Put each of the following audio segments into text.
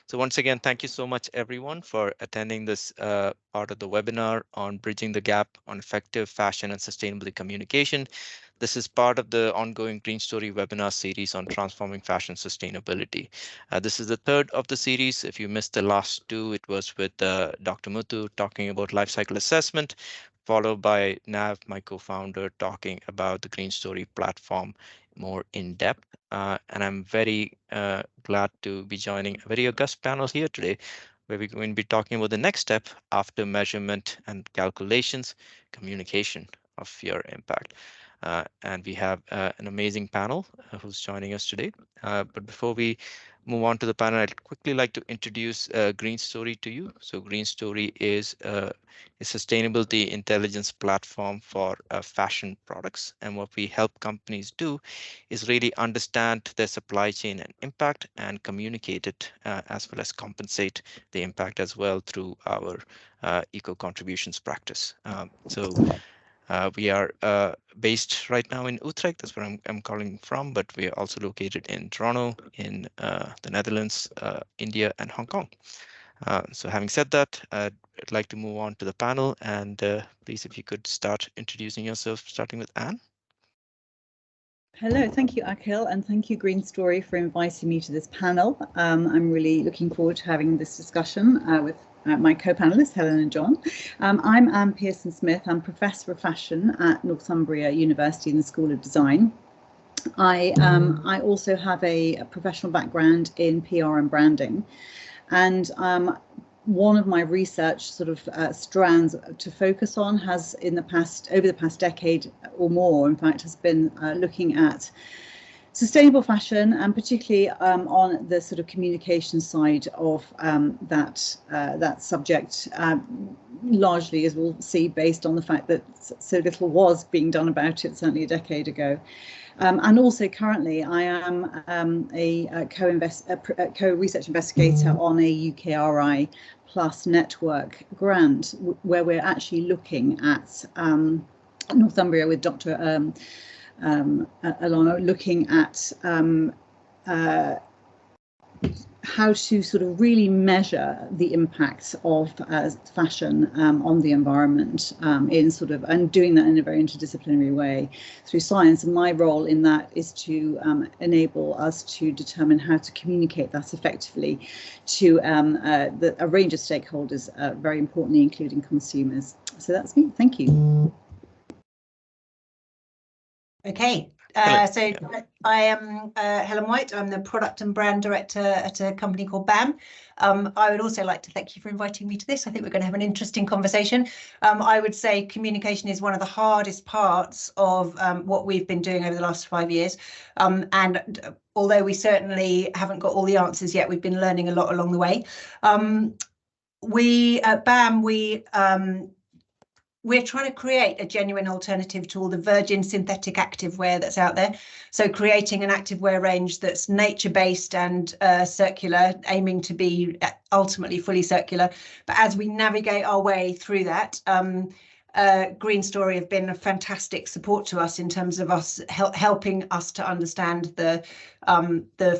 So once again, thank you so much, everyone, for attending this part of the webinar on bridging the gap on effective fashion and sustainability communication. This is part of the ongoing Green Story webinar series on transforming fashion sustainability. This is the third of the series. If you missed the last two, it was with Dr. Muthu talking about life cycle assessment, followed by Nav, my co-founder, talking about the Green Story platform more in depth. And I'm very glad to be joining a very august panel here today, where we're going to be talking about the next step after measurement and calculations, communication of your impact. And we have an amazing panel who's joining us today. But before we move on to the panel, I'd quickly like to introduce Green Story to you. So Green Story is a sustainability intelligence platform for fashion products. And what we help companies do is really understand their supply chain and impact and communicate it as well as compensate the impact as well through our eco contributions practice. We are based right now in Utrecht. That's where I'm calling from, but we are also located in Toronto, in the Netherlands, India, and Hong Kong. So having said that, I'd like to move on to the panel. And please, if you could start introducing yourself, starting with Anne. Hello, thank you, Akhil, and thank you, Green Story, for inviting me to this panel. I'm really looking forward to having this discussion with my co-panelists, Helen and John. I'm Anne Pearson-Smith. I'm Professor of Fashion at Northumbria University in the School of Design. I also have a professional background in PR and branding. And one of my research sort of strands to focus on has over the past decade or more, in fact, has been looking at sustainable fashion, and particularly on the sort of communication side of that subject, largely, as we'll see, based on the fact that so little was being done about it certainly a decade ago. And also currently I am a co-research investigator on a UKRI Plus network grant, where we're actually looking at Northumbria with Dr. Alana, looking at how to sort of really measure the impacts of fashion on the environment and doing that in a very interdisciplinary way through science. And my role in that is to enable us to determine how to communicate that effectively to a range of stakeholders, very importantly, including consumers. So that's me. Thank you. Okay. So I am Helen White. I'm the Product and Brand Director at a company called BAM. I would also like to thank you for inviting me to this. I think we're going to have an interesting conversation. I would say communication is one of the hardest parts of what we've been doing over the last 5 years. And although we certainly haven't got all the answers yet, we've been learning a lot along the way. We at BAM, we're trying to create a genuine alternative to all the virgin synthetic activewear that's out there. So creating an activewear range that's nature-based and circular, aiming to be ultimately fully circular. But as we navigate our way through that, Green Story have been a fantastic support to us in terms of us helping us to understand the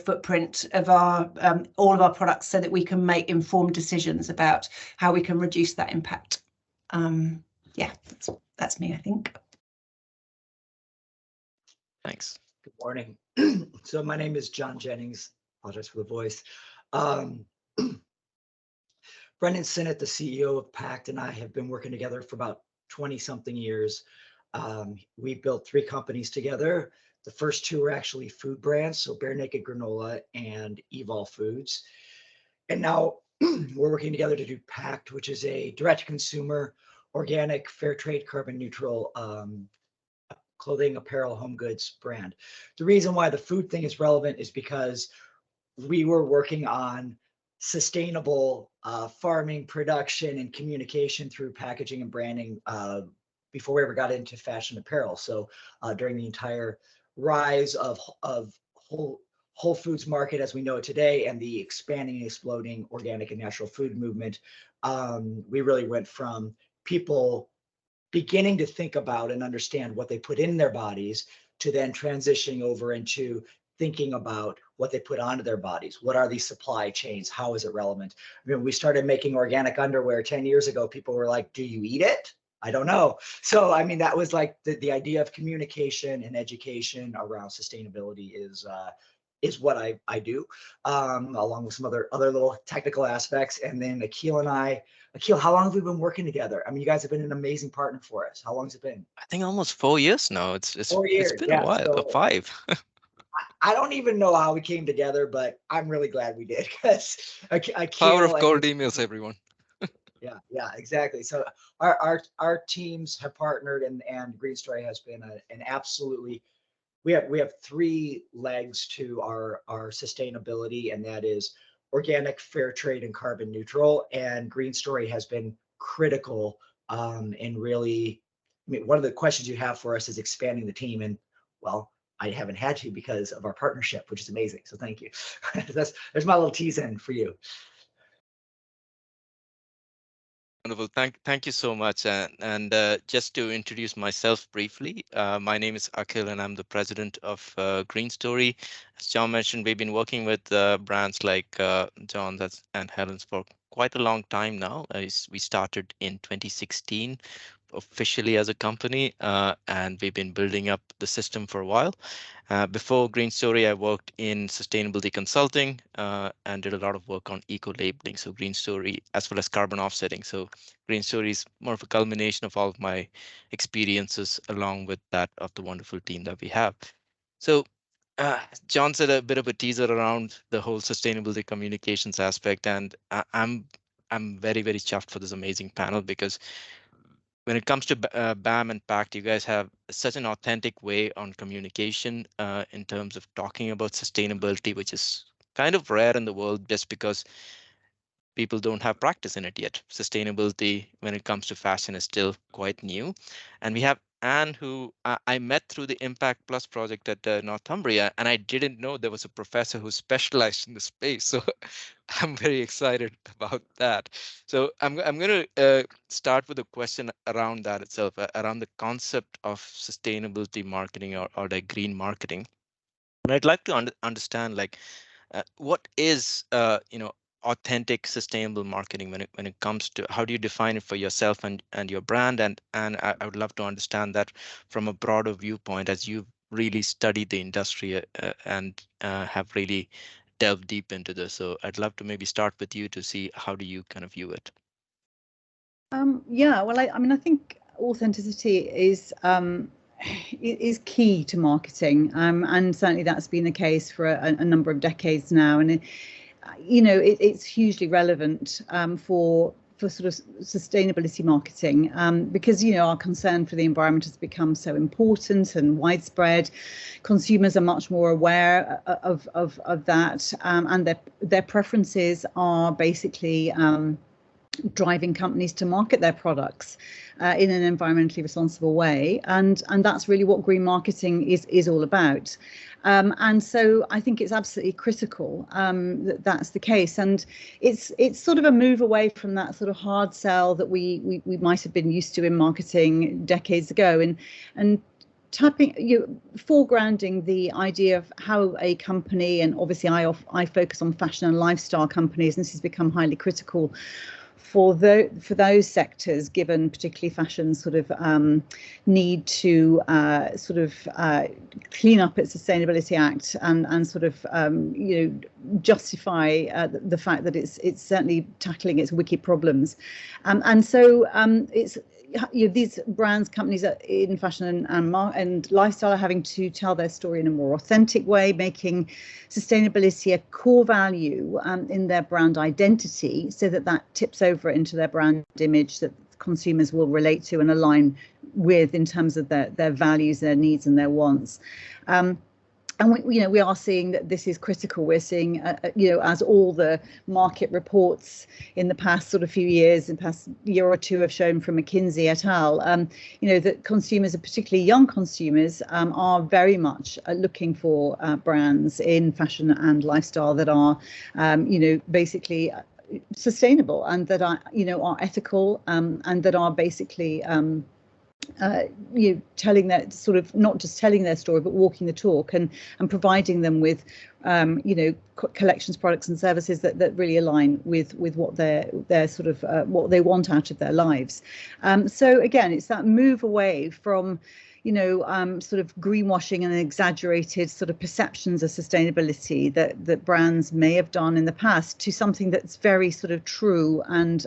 footprint of all of our products, so that we can make informed decisions about how we can reduce that impact. Yeah, that's me, I think. Thanks. Good morning. So my name is John Jennings. Apologize for the voice. Brendan Sinnott, the CEO of PACT, and I have been working together for about 20-something years. We built 3 companies together. The first 2 were actually food brands, so Bare Naked Granola and Evol Foods. And now we're working together to do PACT, which is a direct-to-consumer, organic, fair trade, carbon neutral clothing, apparel, home goods brand. The reason why the food thing is relevant is because we were working on sustainable farming, production, and communication through packaging and branding before we ever got into fashion apparel. So during the entire rise of Whole Foods market as we know it today, and the expanding and exploding organic and natural food movement, we really went from people beginning to think about and understand what they put in their bodies to then transitioning over into thinking about what they put onto their bodies. What are these supply chains? How is it relevant? I mean, we started making organic underwear 10 years ago. People were like, do you eat it? I don't know. So, I mean, that was like the idea of communication and education around sustainability is what I do, along with some other little technical aspects. And then Akil, how long have we been working together? I mean, you guys have been an amazing partner for us. How long has it been? I think almost 4 years now. It's 4 years. it's been a Yeah. while, So, 5. I don't even know how we came together, but I'm really glad we did, because Akil Power of and cold emails, everyone. yeah, exactly. So our teams have partnered, and Green Story has been an absolutely. We have 3 legs to our sustainability, and that is organic, fair trade, and carbon neutral. And Green Story has been critical in really. I mean, one of the questions you have for us is expanding the team, and well, I haven't had to because of our partnership, which is amazing. So thank you. There's my little tease in for you. Wonderful. Thank you so much. And just to introduce myself briefly, my name is Akhil, and I'm the president of Green Story. As John mentioned, we've been working with brands like John's and Helen's for quite a long time now. We started in 2016 officially as a company, and we've been building up the system for a while. Before Green Story, I worked in sustainability consulting and did a lot of work on eco-labeling. So Green Story, as well as carbon offsetting. So Green Story is more of a culmination of all of my experiences, along with that of the wonderful team that we have. So John said a bit of a teaser around the whole sustainability communications aspect, and I'm very, very chuffed for this amazing panel, because when it comes to BAM and PACT, you guys have such an authentic way on communication in terms of talking about sustainability, which is kind of rare in the world just because people don't have practice in it yet. Sustainability, when it comes to fashion, is still quite new. And we have Anne, who I met through the Impact Plus project at Northumbria, and I didn't know there was a professor who specialized in the space. So I'm very excited about that. So I'm going to start with a question around that itself, around the concept of sustainability marketing, or like green marketing. And I'd like to understand, like, what is authentic sustainable marketing when it comes to how do you define it for yourself and your brand, and I would love to understand that from a broader viewpoint, as you've really studied the industry and have really delved deep into this. So I'd love to maybe start with you to see how do you kind of view it. Yeah, well, I mean, I think authenticity is key to marketing, and certainly that's been the case for a number of decades now, and it's hugely relevant for sort of sustainability marketing, because our concern for the environment has become so important and widespread. Consumers are much more aware of that, and their preferences are basically driving companies to market their products in an environmentally responsible way, and that's really what green marketing is all about. And so I think it's absolutely critical that that's the case, and it's sort of a move away from that sort of hard sell that we might have been used to in marketing decades ago, and foregrounding the idea of how a company, and obviously I focus on fashion and lifestyle companies, and this has become highly critical for those sectors, given particularly fashion's sort of need to sort of clean up its Sustainability Act and sort of justify the fact that it's certainly tackling its wicked problems, and so it's. These brands, companies in fashion and lifestyle are having to tell their story in a more authentic way, making sustainability a core value in their brand identity, so that tips over into their brand image that consumers will relate to and align with in terms of their values, their needs, and their wants. And we are seeing that this is critical. We're seeing, as all the market reports in the past sort of few years, in the past year or two, have shown from McKinsey et al., that consumers, particularly young consumers, are very much looking for brands in fashion and lifestyle that are, basically sustainable, and that are, are ethical, and that are basically telling that sort of, not just telling their story, but walking the talk, and providing them with collections, products and services that really align with what their sort of what they want out of their lives. So again, it's that move away from sort of greenwashing and exaggerated sort of perceptions of sustainability that brands may have done in the past, to something that's very sort of true and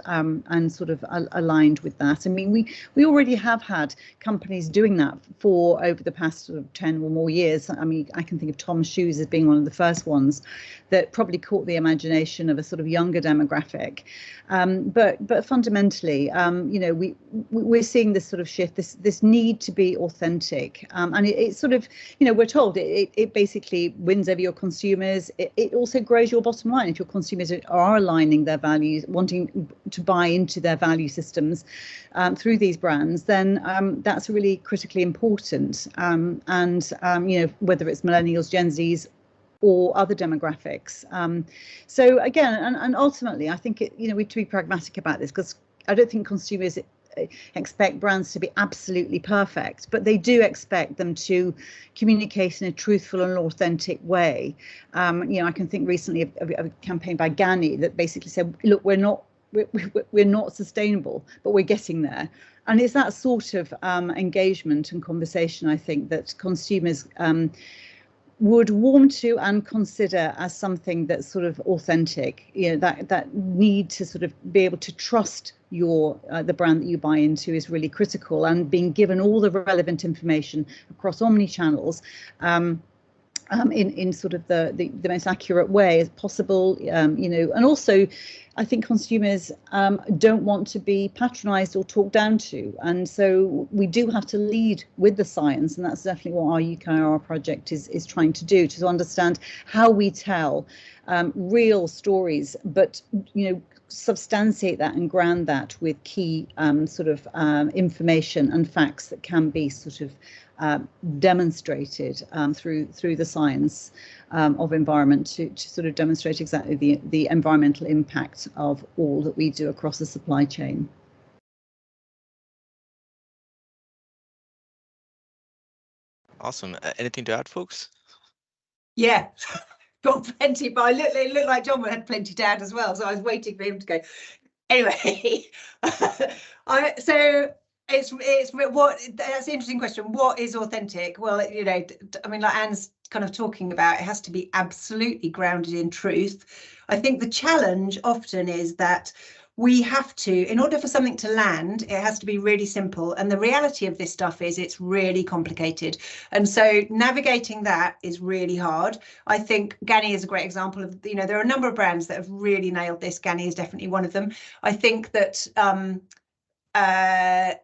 sort of aligned with that. I mean, we already have had companies doing that for over the past sort of 10 or more years. I mean, I can think of Tom's Shoes as being one of the first ones that probably caught the imagination of a sort of younger demographic. But fundamentally, we're seeing this sort of shift, this need to be authentic, and it's sort of, we're told it basically wins over your consumers. It also grows your bottom line if your consumers are aligning their values, wanting to buy into their value systems through these brands. Then that's really critically important. And whether it's millennials, Gen Zs, or other demographics. So again, and ultimately, I think we have to be pragmatic about this, because I don't think consumers expect brands to be absolutely perfect, but they do expect them to communicate in a truthful and authentic way. I can think recently of a campaign by Ganni that basically said, look, we're not sustainable, but we're getting there. And it's that sort of engagement and conversation, I think, that consumers would warm to and consider as something that's sort of authentic. That need to sort of be able to trust the brand that you buy into is really critical, and being given all the relevant information across omni channels in sort of the most accurate way as possible. And also I think consumers don't want to be patronised or talked down to, and so we do have to lead with the science, and that's definitely what our UKR project is trying to do, to understand how we tell real stories, but substantiate that and ground that with key sort of information and facts that can be sort of demonstrated through the science of environment, to sort of demonstrate exactly the environmental impact of all that we do across the supply chain. Awesome. Anything to add, folks? Yeah. Got plenty, but it looked like John had plenty to add as well, so I was waiting for him to go. Anyway, so it's what, that's an interesting question. What is authentic? Well, I mean, like Anne's kind of talking about, it has to be absolutely grounded in truth. I think the challenge often is that we have to, in order for something to land, it has to be really simple. And the reality of this stuff is it's really complicated. And so navigating that is really hard. I think Ganni is a great example of, there are a number of brands that have really nailed this. Ganni is definitely one of them. I think that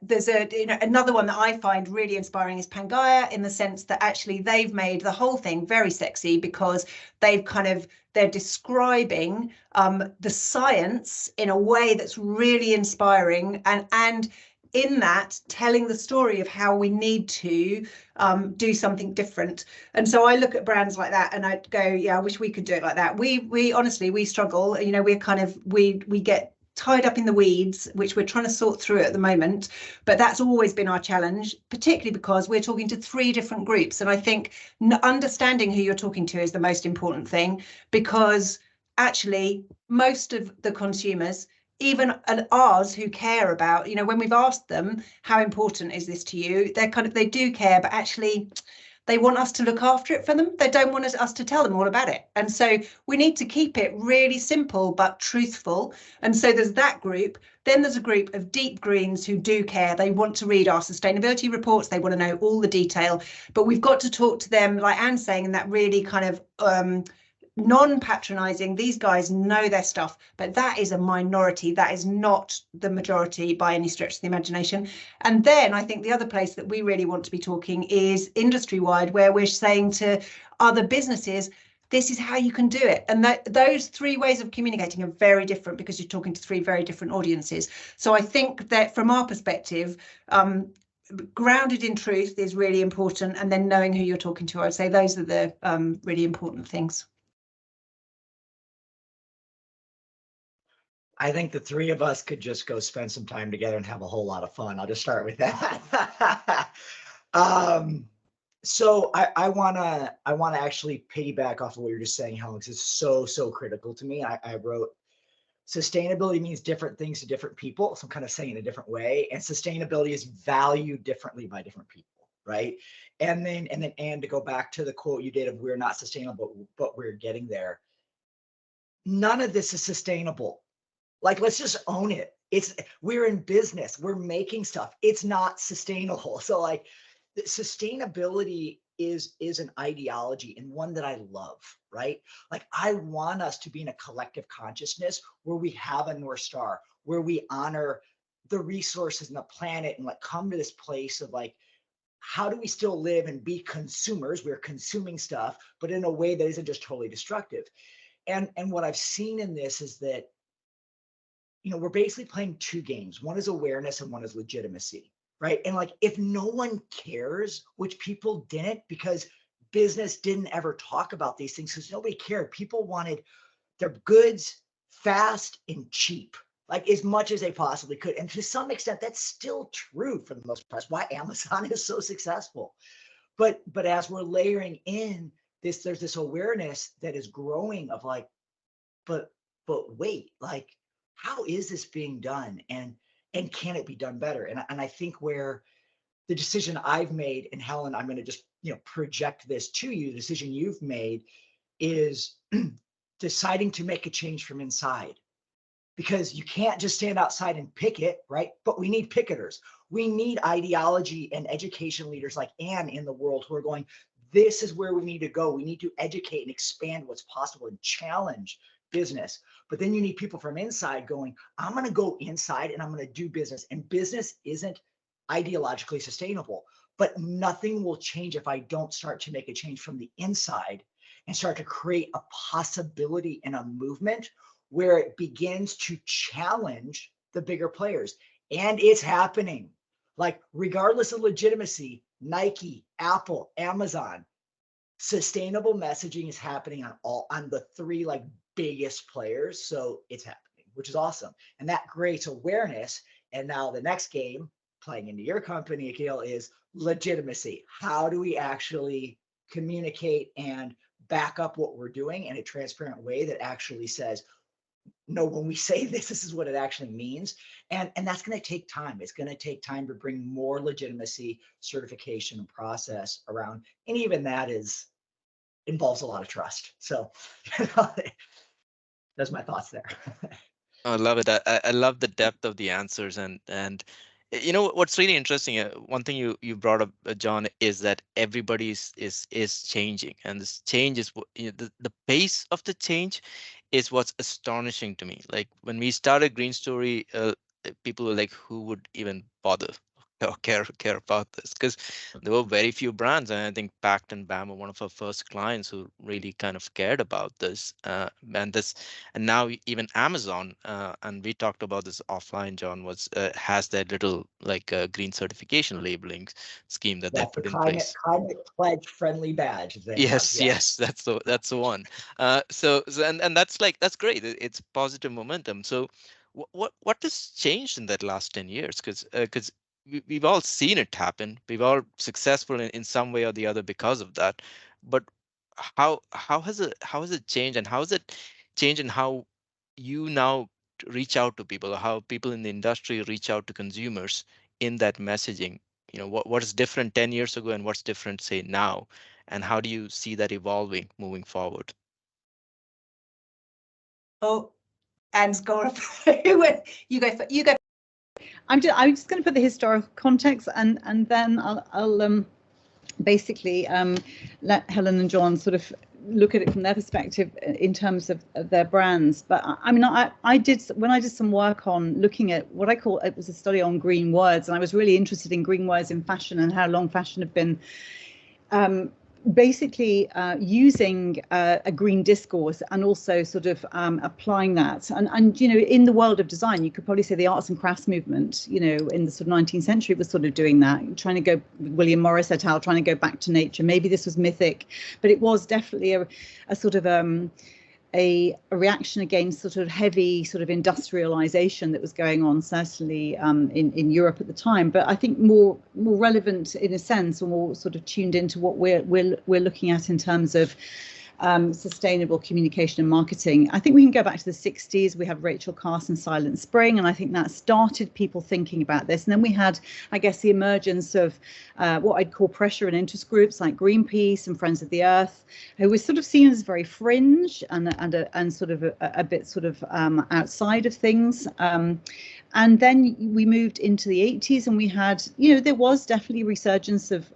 there's another one that I find really inspiring is Pangaea, in the sense that actually they've made the whole thing very sexy, because they're describing the science in a way that's really inspiring, and in that telling the story of how we need to do something different. And so I look at brands like that and I go, yeah, I wish we could do it like that. We honestly, we struggle, we get tied up in the weeds, which we're trying to sort through at the moment. But that's always been our challenge, particularly because we're talking to 3 different groups. And I think understanding who you're talking to is the most important thing, because actually most of the consumers, even ours who care about, when we've asked them, how important is this to you? They do care, but actually they want us to look after it for them. They don't want us to tell them all about it. And so we need to keep it really simple, but truthful. And so there's that group. Then there's a group of deep greens who do care. They want to read our sustainability reports. They want to know all the detail. But we've got to talk to them, like Anne's saying, in that really kind of non-patronizing. These guys know their stuff, but that is a minority. That is not the majority by any stretch of the imagination. And then I think the other place that we really want to be talking is industry-wide, where we're saying to other businesses, this is how you can do it. And those 3 ways of communicating are very different, because you're talking to 3 very different audiences. So I think that from our perspective, grounded in truth is really important, and then knowing who you're talking to. I'd say those are the really important things. I think the three of us could just go spend some time together and have a whole lot of fun. I'll just start with that. So I wanna actually piggyback off of what you're just saying, Helen, because it's so critical to me. I wrote sustainability means different things to different people. So I'm kind of saying it a different way. And sustainability is valued differently by different people, right? And to go back to the quote you did of we're not sustainable, but we're getting there. None of this is sustainable. Like, let's just own it. We're in business, we're making stuff. It's not sustainable. So like sustainability is an ideology and one that I love, right? Like I want us to be in a collective consciousness where we have a North Star, where we honor the resources and the planet and like come to this place of like, how do we still live and be consumers? We're consuming stuff, but in a way that isn't just totally destructive. And what I've seen in this is that, you know, we're basically playing two games. One is awareness and one is legitimacy, right? And like, if no one cares, which people didn't, because business didn't ever talk about these things because nobody cared. People wanted their goods fast and cheap, like as much as they possibly could. And to some extent, that's still true for the most part. That's why Amazon is so successful. But as we're layering in this, there's this awareness that is growing of like, but wait, like, how is this being done? And can it be done better? And I think where the decision I've made, and Helen, I'm going to just, you know, project this to you, the decision you've made is deciding to make a change from inside. Because you can't just stand outside and picket, right? But we need picketers. We need ideology and education leaders like Anne in the world who are going, this is where we need to go. We need to educate and expand what's possible and challenge business. But then you need people from inside going, I'm going to go inside and I'm going to do business. And business isn't ideologically sustainable, but nothing will change if I don't start to make a change from the inside and start to create a possibility and a movement where it begins to challenge the bigger players. And it's happening. Like, regardless of legitimacy, Nike, Apple, Amazon, sustainable messaging is happening on the three like biggest players. So it's happening, which is awesome. And that creates awareness. And now the next game playing into your company, Akil, is legitimacy. How do we actually communicate and back up what we're doing in a transparent way that actually says, no, when we say this is what it actually means. And that's going to take time. It's going to take time to bring more legitimacy, certification, and process around. And even that involves a lot of trust. So that's my thoughts there. I love it. I love the depth of the answers, and you know what's really interesting. One thing you brought up, John, is that everybody is changing, and this change is the pace of the change is what's astonishing to me. Like when we started Green Story, people were like, who would even bother or care about this? Because there were very few brands, and I think Pact and BAM were one of our first clients who really kind of cared about this. And now even Amazon, and we talked about this offline, John, has their little like green certification labeling scheme that they put in place. Climate pledge friendly badge. Yes, that's the one. And that's great. It's positive momentum. So what has changed in that last 10 years? Because we've all seen it happen. We've all successful in some way or the other because of that. But how has it changed, and how has it changed in how you now reach out to people, or how people in the industry reach out to consumers in that messaging? You know, what is different 10 years ago and what's different, say, now? And how do you see that evolving moving forward? Oh, Anne's gone. You go. I'm just going to put the historical context, and then I'll basically let Helen and John sort of look at it from their perspective in terms of their brands. But I mean, I did some work on looking at what I call, it was a study on green words, and I was really interested in green words in fashion and how long fashion had been basically using a green discourse and also sort of applying that. And you know, in the world of design, you could probably say the arts and crafts movement, you know, in the sort of 19th century was sort of doing that, trying to go, William Morris et al., trying to go back to nature. Maybe this was mythic, but it was definitely a sort of a reaction against sort of heavy sort of industrialization that was going on, certainly in Europe at the time. But I think more relevant in a sense, or more sort of tuned into what we're looking at in terms of sustainable communication and marketing. I think we can go back to the 60s. We have Rachel Carson's Silent Spring, and I think that started people thinking about this. And then we had, I guess, the emergence of what I'd call pressure and interest groups like Greenpeace and Friends of the Earth, who was sort of seen as very fringe and sort of a bit sort of outside of things. And then we moved into the 80s, and we had, there was definitely a resurgence of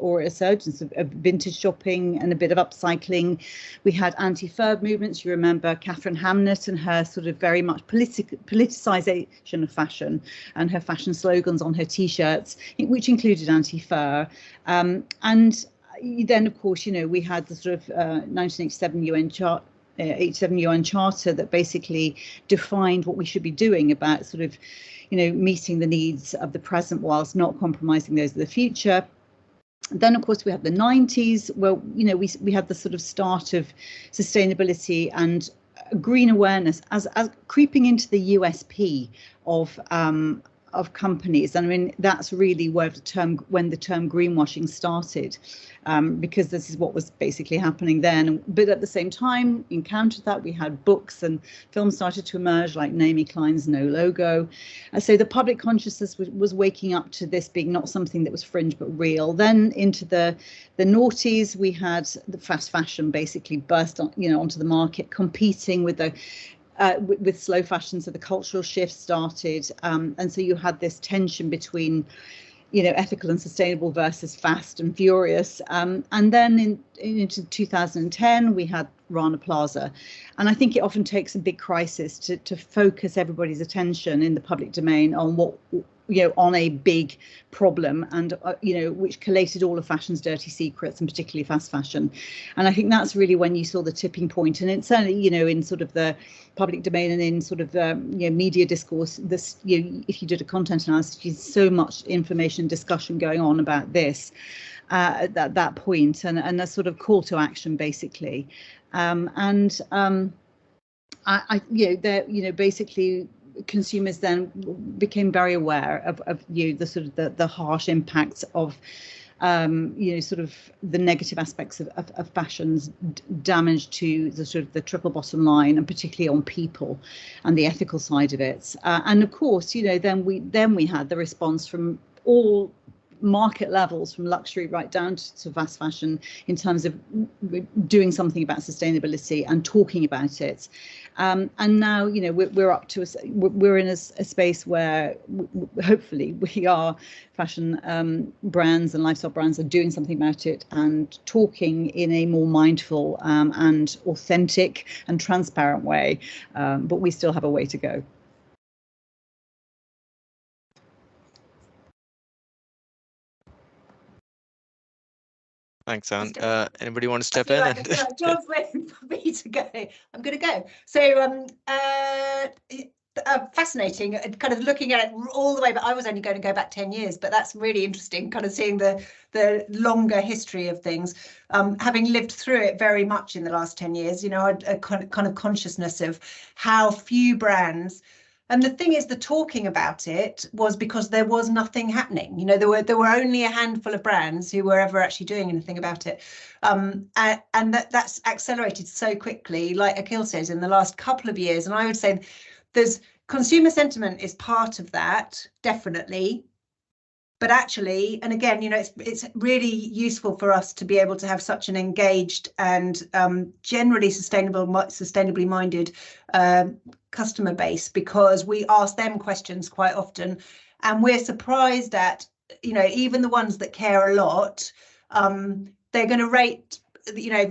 vintage shopping and a bit of upcycling. We had anti-furb movements. You remember Catherine Hamnett and her sort of very much politicization of fashion and her fashion slogans on her T-shirts, which included anti-fur. And then, of course, we had the sort of 1987 UN Charter that basically defined what we should be doing about sort of, meeting the needs of the present whilst not compromising those of the future. Then, of course, we have the 90s, where, we had the sort of start of sustainability and green awareness as creeping into the USP of companies. And I mean, that's really when the term greenwashing started, because this is what was basically happening then. But at the same time, in counter to that, we had books and films started to emerge, like Naomi Klein's No Logo. So the public consciousness was waking up to this being not something that was fringe but real. Then into the noughties, we had the fast fashion basically burst on, onto the market, competing with the with slow fashion. So the cultural shift started, and so you had this tension between, ethical and sustainable versus fast and furious. And then into 2010, we had Rana Plaza. And I think it often takes a big crisis to focus everybody's attention in the public domain on what, on a big problem, and which collated all of fashion's dirty secrets, and particularly fast fashion. And I think that's really when you saw the tipping point. And it's certainly, in sort of the public domain and in sort of media discourse, this, if you did a content analysis, there's so much information discussion going on about this at that point, and a sort of call to action basically. Basically consumers then became very aware of the sort of the harsh impacts of sort of the negative aspects of fashion's damage to the sort of the triple bottom line, and particularly on people and the ethical side of it. And of course, then we had the response from all market levels, from luxury right down to fast fashion, in terms of doing something about sustainability and talking about it. And now, we're up to we're in a space where hopefully we are fashion brands and lifestyle brands are doing something about it and talking in a more mindful and authentic and transparent way. But we still have a way to go. Thanks, Anne. Anybody want to step in? John's waiting for me to go. I'm going to go. So fascinating, kind of looking at it all the way, but I was only going to go back 10 years, but that's really interesting, kind of seeing the longer history of things. Having lived through it very much in the last 10 years, a kind of consciousness of how few brands. And the thing is, the talking about it was because there was nothing happening. There were only a handful of brands who were ever actually doing anything about it. And that's accelerated so quickly, like Akhil says, in the last couple of years. And I would say there's consumer sentiment is part of that, definitely. But actually, and again, it's really useful for us to be able to have such an engaged and generally sustainably minded customer base, because we ask them questions quite often, and we're surprised at, even the ones that care a lot, they're going to rate,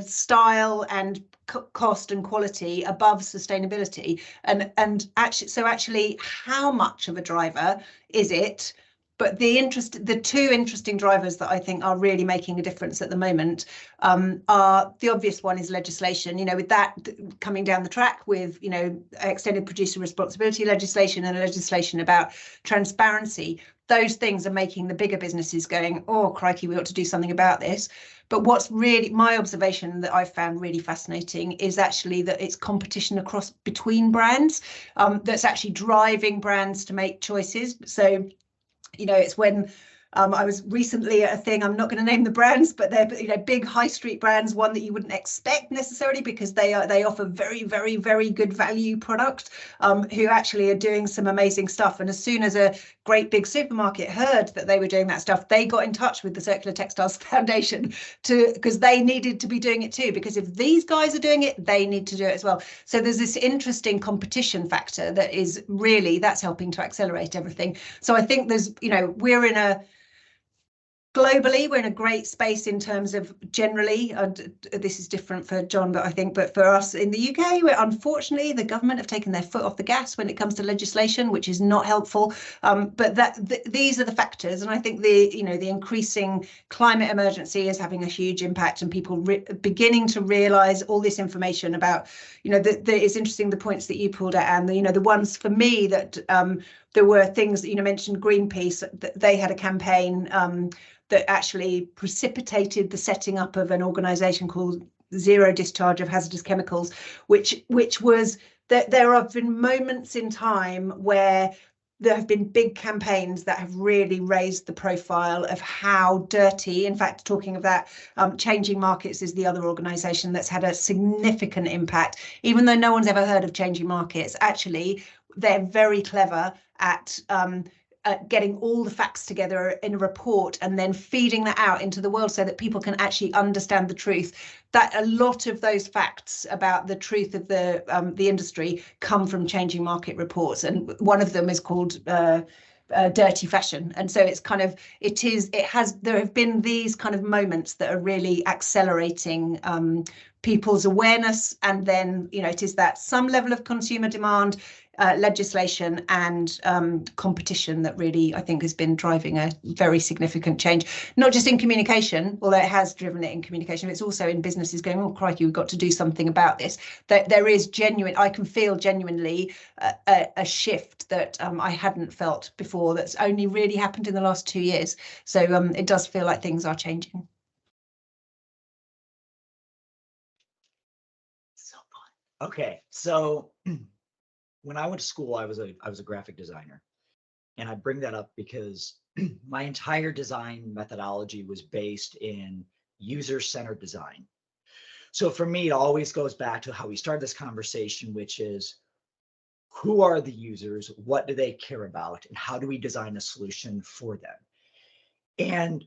style and cost and quality above sustainability, and actually how much of a driver is it But the two interesting drivers that I think are really making a difference at the moment are, the obvious one is legislation. You know, with that coming down the track with, you know, extended producer responsibility legislation and legislation about transparency, those things are making the bigger businesses going, oh, crikey, we ought to do something about this. But what's really my observation that I've found really fascinating is actually that it's competition across between brands that's actually driving brands to make choices. So, you know, it's when I was recently at a thing, I'm not going to name the brands, but they're, you know, big high street brands, one that you wouldn't expect necessarily because they offer very, very, very good value product, who actually are doing some amazing stuff. And as soon as a great big supermarket heard that they were doing that stuff, they got in touch with the Circular Textiles Foundation because they needed to be doing it too, because if these guys are doing it, they need to do it as well. So there's this interesting competition factor that is really, that's helping to accelerate everything. So I think there's, you know, globally, we're in a great space in terms of generally, this is different for John, but I think, but for us in the UK, where unfortunately the government have taken their foot off the gas when it comes to legislation, which is not helpful. But these are the factors, and I think the increasing climate emergency is having a huge impact, and people beginning to realise all this information about, you know, it's interesting the points that you pulled out, and the ones for me that there were things that, you know, mentioned Greenpeace, that they had a campaign that actually precipitated the setting up of an organisation called Zero Discharge of Hazardous Chemicals, which was that there have been moments in time where there have been big campaigns that have really raised the profile of how dirty, in fact, talking of that, Changing Markets is the other organisation that's had a significant impact. Even though no one's ever heard of Changing Markets, actually, they're very clever at getting all the facts together in a report and then feeding that out into the world so that people can actually understand the truth. That a lot of those facts about the truth of the industry come from Changing Market reports, and one of them is called Dirty Fashion. And so it's kind of, there have been these kind of moments that are really accelerating people's awareness, and then, you know, it is that some level of consumer demand, legislation and competition that really, I think, has been driving a very significant change, not just in communication, although it has driven it in communication, it's also in businesses going, oh, crikey, we've got to do something about this. That there is I can feel genuinely a shift that I hadn't felt before, that's only really happened in the last 2 years. So it does feel like things are changing. So fun. Okay, so when I went to school, I was a graphic designer, and I bring that up because my entire design methodology was based in user-centered design. So for me, it always goes back to how we started this conversation, which is, who are the users? What do they care about? And how do we design a solution for them? And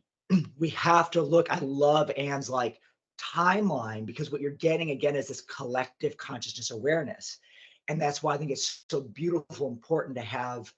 we have to look, I love Anne's like timeline, because what you're getting again is this collective consciousness awareness. And that's why I think it's so beautiful, important to have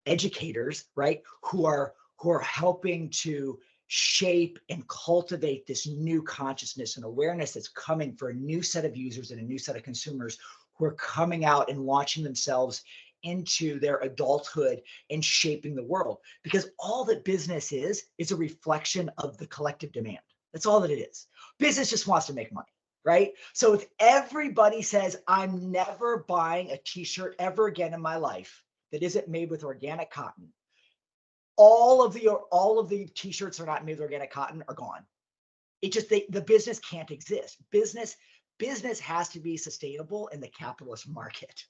educators, right, who are helping to shape and cultivate this new consciousness and awareness that's coming for a new set of users and a new set of consumers who are coming out and launching themselves into their adulthood and shaping the world. Because all that business is a reflection of the collective demand. That's all that it is. Business just wants to make money. Right? So if everybody says, I'm never buying a t-shirt ever again in my life that isn't made with organic cotton, all of the t-shirts that are not made with organic cotton are gone. It just, the business can't exist. Business has to be sustainable in the capitalist market.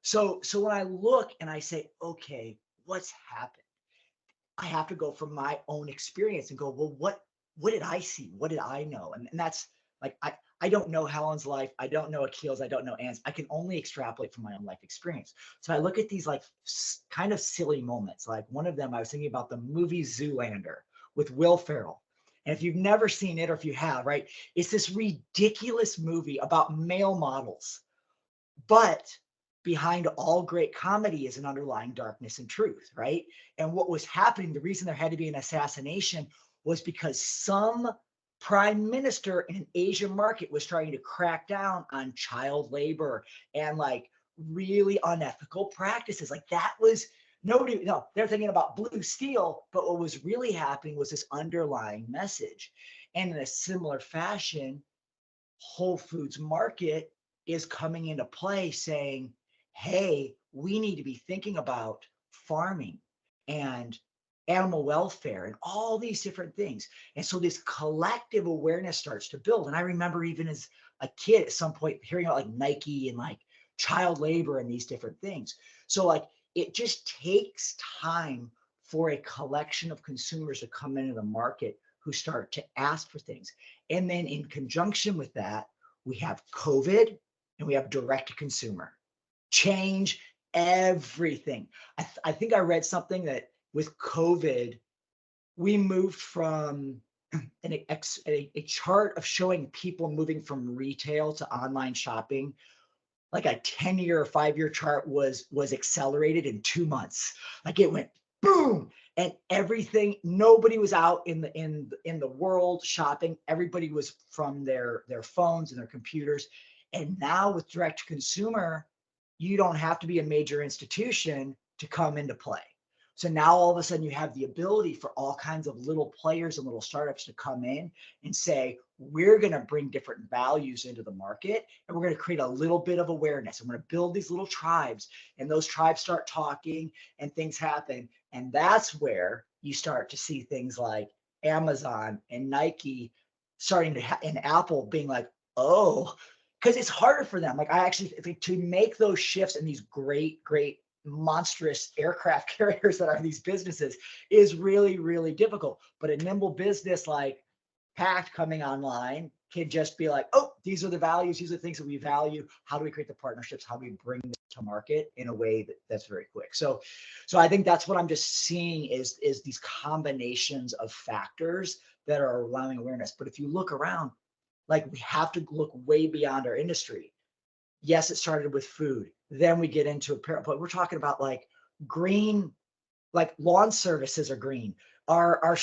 So when I look and I say, okay, what's happened? I have to go from my own experience and go, well, what did I see? What did I know? And that's like, I don't know Helen's life. I don't know Akil's. I don't know Anne's. I can only extrapolate from my own life experience. So I look at these like kind of silly moments. Like one of them, I was thinking about the movie Zoolander with Will Ferrell. And if you've never seen it, or if you have, right, it's this ridiculous movie about male models. But behind all great comedy is an underlying darkness and truth, right? And what was happening, the reason there had to be an assassination was because some prime minister in an Asian market was trying to crack down on child labor and like really unethical practices. Like that was no, they're thinking about blue steel, but what was really happening was this underlying message. And in a similar fashion, Whole Foods Market is coming into play saying, hey, we need to be thinking about farming and animal welfare and all these different things. And so this collective awareness starts to build. And I remember even as a kid at some point hearing about like Nike and like child labor and these different things. So like it just takes time for a collection of consumers to come into the market who start to ask for things. And then in conjunction with that, we have COVID and we have direct to consumer. Change everything. I think I read something that with COVID, we moved from a chart of showing people moving from retail to online shopping, like a 10-year or 5-year chart was accelerated in 2 months. Like it went boom, and everything, nobody was out in the world shopping. Everybody was from their phones and their computers. And now with direct to consumer, you don't have to be a major institution to come into play. So now all of a sudden you have the ability for all kinds of little players and little startups to come in and say, we're going to bring different values into the market, and we're going to create a little bit of awareness. I'm going to build these little tribes, and those tribes start talking and things happen. And that's where you start to see things like Amazon and Nike starting to and Apple being like, oh, because it's harder for them. Like I actually think to make those shifts in these great monstrous aircraft carriers that are these businesses is really, really difficult. But a nimble business like Pact coming online can just be like, oh, these are the values, these are the things that we value. How do we create the partnerships? How do we bring this to market in a way that's very quick? So I think that's what I'm just seeing is these combinations of factors that are allowing awareness. But if you look around, like we have to look way beyond our industry. Yes, it started with food. Then we get into apparel, but we're talking about like green, like lawn services are green. Our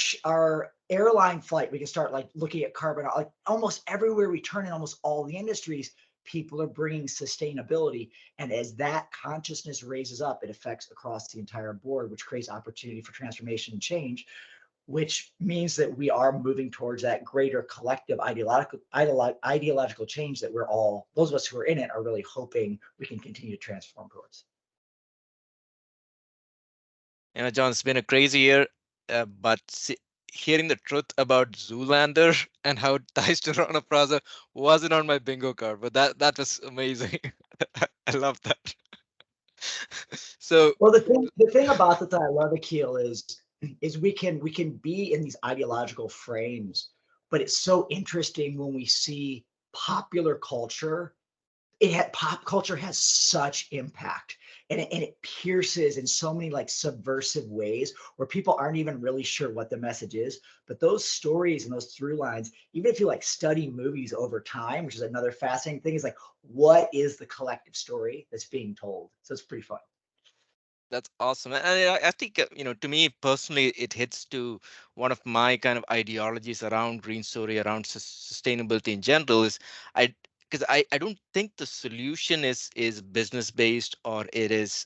airline flight, we can start like looking at carbon, like almost everywhere we turn in almost all the industries, people are bringing sustainability. And as that consciousness raises up, it affects across the entire board, which creates opportunity for transformation and change, which means that we are moving towards that greater collective ideological change that we're all, those of us who are in it, are really hoping we can continue to transform towards. John, it's been a crazy year, but hearing the truth about Zoolander and how it ties to Rana Plaza wasn't on my bingo card, but that was amazing. I love that. So, well, the thing about that I love, Akil, is we can be in these ideological frames, but it's so interesting when we see popular culture. Pop culture has such impact, and it pierces in so many like subversive ways where people aren't even really sure what the message is. But those stories and those through lines, even if you like study movies over time, which is another fascinating thing, is like, what is the collective story that's being told? So it's pretty fun. that's awesome. And I think, to me personally, it hits to one of my kind of ideologies around green story, around sustainability in general is because I don't think the solution is business based or it is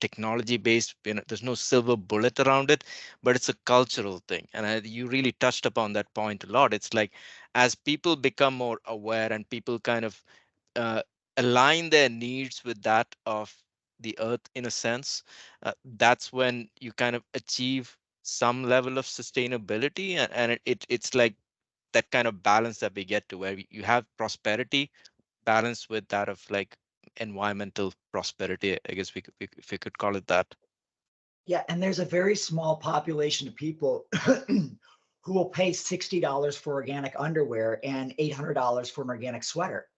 technology based. There's no silver bullet around it, but it's a cultural thing. And you really touched upon that point a lot. It's like as people become more aware and people kind of uh, align their needs with that of the earth in a sense, that's when you kind of achieve some level of sustainability, and it's like that kind of balance that we get to where you have prosperity balanced with that of like environmental prosperity, I guess if we could call it that. Yeah, and there's a very small population of people who will pay $60 for organic underwear and $800 for an organic sweater.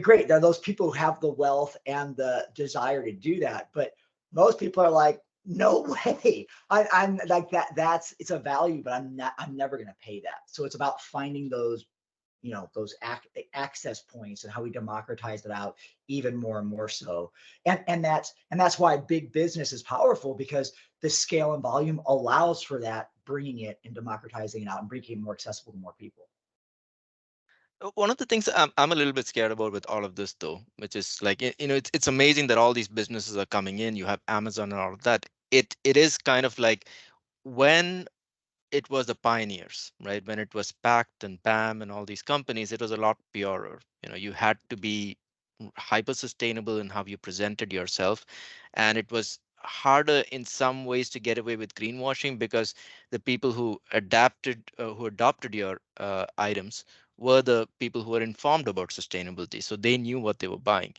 Great. There are those people who have the wealth and the desire to do that. But most people are like, no way. I'm like that. It's a value, but I'm never going to pay that. So it's about finding those, those access points and how we democratize it out even more and more so. And that's why big business is powerful, because the scale and volume allows for that, bringing it and democratizing it out and making it more accessible to more people. One of the things I'm a little bit scared about with all of this, though, which is like, it's amazing that all these businesses are coming in. You have Amazon and all of that. it is kind of like when it was the pioneers, right? When it was Pact and BAM and all these companies, it was a lot purer. You had to be hyper sustainable in how you presented yourself, and it was harder in some ways to get away with greenwashing because the people who adopted your items were the people who were informed about sustainability, so they knew what they were buying.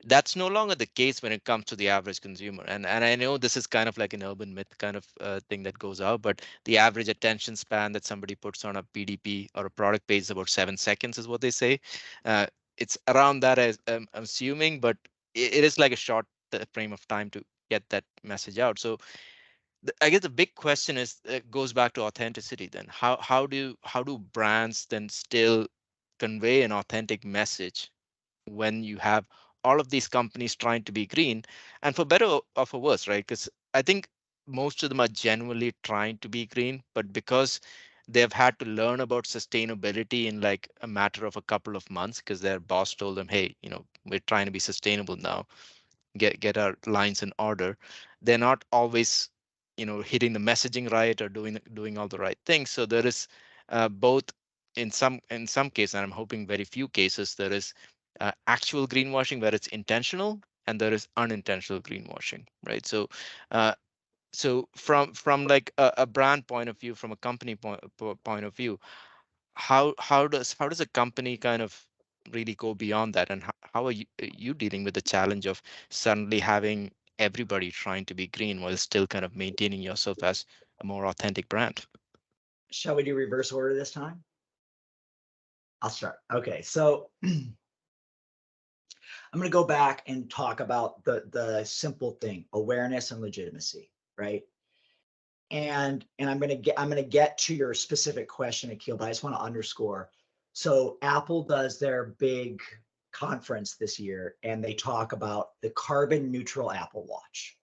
That's no longer the case when it comes to the average consumer. And I know this is kind of like an urban myth kind of thing that goes out, but the average attention span that somebody puts on a PDP or a product page is about 7 seconds, is what they say. Uh, it's around that, as I'm assuming, but it is like a short frame of time to get that message out. So I guess the big question is, goes back to authenticity. Then how do brands then still convey an authentic message when you have all of these companies trying to be green, and for better or for worse, right? Because I think most of them are genuinely trying to be green, but because they've had to learn about sustainability in like a matter of a couple of months because their boss told them, hey, we're trying to be sustainable now, get our lines in order. They're not always, hitting the messaging right or doing all the right things. So there is both in some cases, and I'm hoping very few cases, there is actual greenwashing where it's intentional, and there is unintentional greenwashing, right? So from like a brand point of view, from a company point of view, how does a company kind of really go beyond that, and how are you dealing with the challenge of suddenly having everybody trying to be green while still kind of maintaining yourself as a more authentic brand? Shall we do reverse order this time? I'll start. Okay, so I'm going to go back and talk about the simple thing, awareness and legitimacy, right? And I'm going to get to your specific question, Akil, but I just want to underscore. So Apple does their big conference this year, and they talk about the carbon neutral Apple Watch.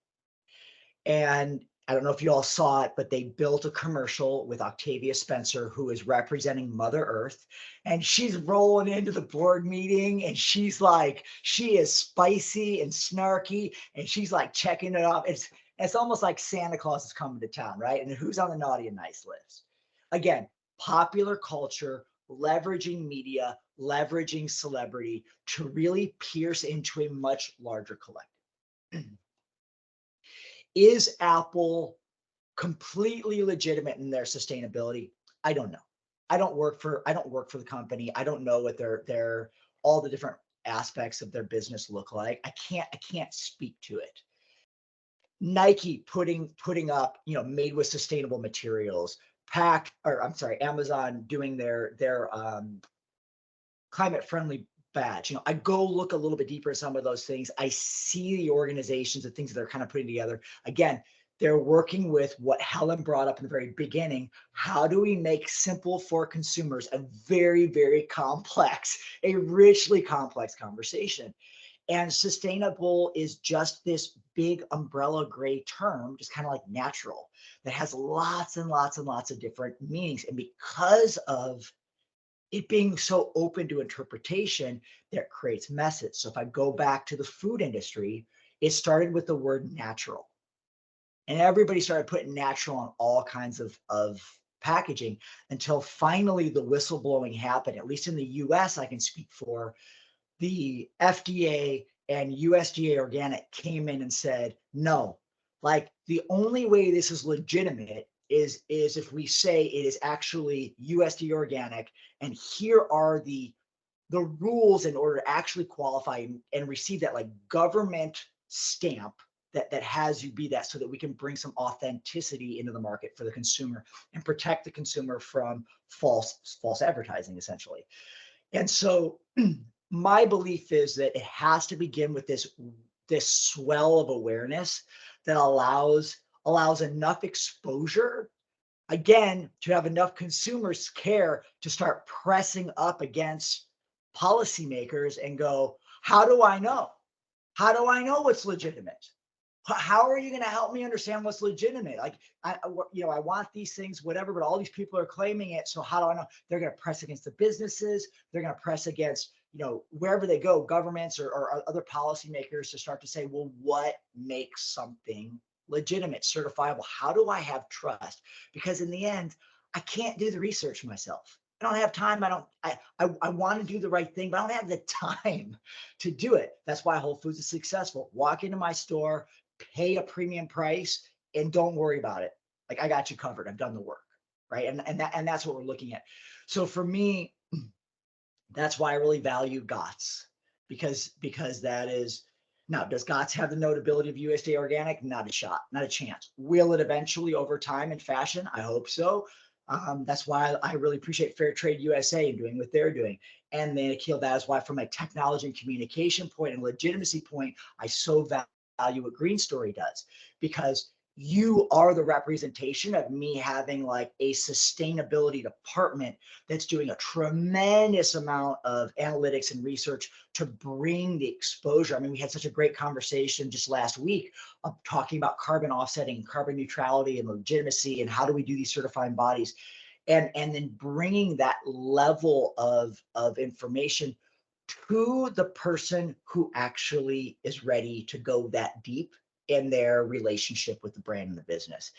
And I don't know if you all saw it, but they built a commercial with Octavia Spencer, who is representing Mother Earth. And she's rolling into the board meeting, and she's like, she is spicy and snarky, and she's like checking it off. It's almost like Santa Claus is coming to town, right? And who's on the naughty and nice list? Again, popular culture, leveraging media, leveraging celebrity to really pierce into a much larger collective. Is Apple completely legitimate in their sustainability? I don't know. I don't work for the company. I don't know what their all the different aspects of their business look like. I can't speak to it. Nike putting up, made with sustainable materials. Amazon doing their climate friendly badge. I go look a little bit deeper in some of those things. I see the organizations and things that they're kind of putting together. Again, they're working with what Helen brought up in the very beginning. How do we make simple for consumers a very, very complex, a richly complex conversation? And sustainable is just this big umbrella gray term, just kind of like natural, that has lots and lots and lots of different meanings. And because of it being so open to interpretation, that creates messes. So if I go back to the food industry, it started with the word natural. And everybody started putting natural on all kinds of packaging until finally the whistleblowing happened. At least in the US, I can speak for, the FDA and USDA Organic came in and said, no, like the only way this is legitimate is if we say it is actually USDA Organic, and here are the rules in order to actually qualify and receive that like government stamp that has you be that, so that we can bring some authenticity into the market for the consumer and protect the consumer from false advertising, essentially. And so my belief is that it has to begin with this swell of awareness that allows enough exposure, again, to have enough consumers care to start pressing up against policymakers and go, how do I know? How do I know what's legitimate? How are you going to help me understand what's legitimate? Like, I want these things, whatever, but all these people are claiming it. So how do I know? They're going to press against the businesses. They're going to press against, wherever they go, governments or other policymakers, to start to say, well, what makes something legitimate, certifiable? How do I have trust? Because in the end, I can't do the research myself. I don't have time. I want to do the right thing, but I don't have the time to do it. That's why Whole Foods is successful. Walk into my store, pay a premium price, and don't worry about it. Like, I got you covered. I've done the work, right? And that's what we're looking at. So for me, that's why I really value GOTS, because that is, now, does GOTS have the notability of USDA organic? Not a shot, not a chance. Will it eventually over time in fashion? I hope so. That's why I really appreciate Fair Trade USA and doing what they're doing. And then, Akil, that is why from a technology and communication point and legitimacy point, I so value what Green Story does, because you are the representation of me having like a sustainability department that's doing a tremendous amount of analytics and research to bring the exposure. I mean, we had such a great conversation just last week of talking about carbon offsetting, carbon neutrality, and legitimacy, and how do we do these certifying bodies, and then bringing that level of information to the person who actually is ready to go that deep in their relationship with the brand and the business.